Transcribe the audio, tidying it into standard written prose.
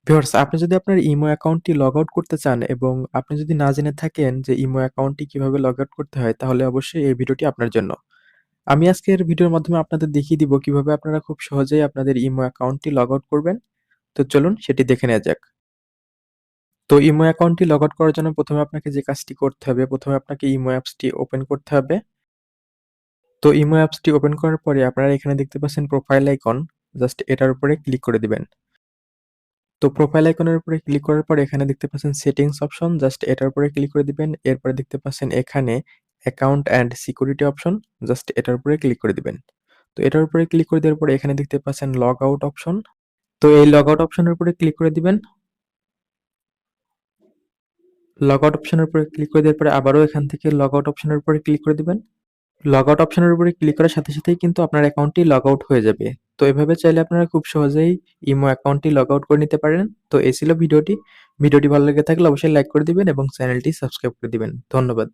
Viewers, আপনি যদি আপনার ইমো অ্যাকাউন্টটি লগ আউট করতে চান এবং আপনি যদি না জেনে থাকেন যে ইমো অ্যাকাউন্টটি কিভাবে লগ আউট করতে হয়, তাহলে অবশ্যই এই ভিডিওটি আপনার জন্য। আমি আজকের ভিডিওর মাধ্যমে আপনাদের দেখিয়ে দিব কিভাবে আপনারা খুব সহজেই আপনাদের ইমো অ্যাকাউন্টটি লগ আউট করবেন। তো চলুন সেটি দেখে নেওয়া যাক। তো ইমো অ্যাকাউন্টটি লগ আউট করার জন্য ১ম এ আপনাকে যে কাজটি করতে হবে, ১ম এ আপনাকে ইমো অ্যাপসটি ওপেন করতে হবে। তো ইমো অ্যাপসটি ওপেন করার পরে আপনারা এখানে দেখতে পাচ্ছেন প্রোফাইল আইকন, জাস্ট এটার উপরে ক্লিক করে দিবেন। তো প্রোফাইল আইকনের উপরে ক্লিক করার পরে এখানে দেখতে পাচ্ছেন সেটিংস অপশন, জাস্ট এটার উপরে ক্লিক করে দিবেন। এরপরে দেখতে পাচ্ছেন এখানে account and security option, just এটার উপরে ক্লিক করে দিবেন। তো এটার উপরে ক্লিক করে দেওয়ার পরে এখানে দেখতে পাচ্ছেন লগ আউট অপশন। তো এই লগ আউট অপশনের উপরে ক্লিক করে দিবেন। লগ আউট অপশনের উপরে ক্লিক করে দেওয়ার পরে আবারও এখান থেকে লগ আউট অপশনের উপরে ক্লিক করে দিবেন। লগ আউট অপশনের উপরে ক্লিক করার সাথে সাথেই কিন্তু আপনার অ্যাকাউন্টটি লগ আউট হয়ে যাবে। তো এভাবে চাইলে আপনারা খুব সহজেই ইমো অ্যাকাউন্টটি লগ আউট করে নিতে পারেন। তো এই ছিল ভিডিওটি। ভিডিওটি ভালো লেগে থাকলে অবশ্যই লাইক করে দিবেন এবং চ্যানেলটি সাবস্ক্রাইব করে দিবেন। ধন্যবাদ।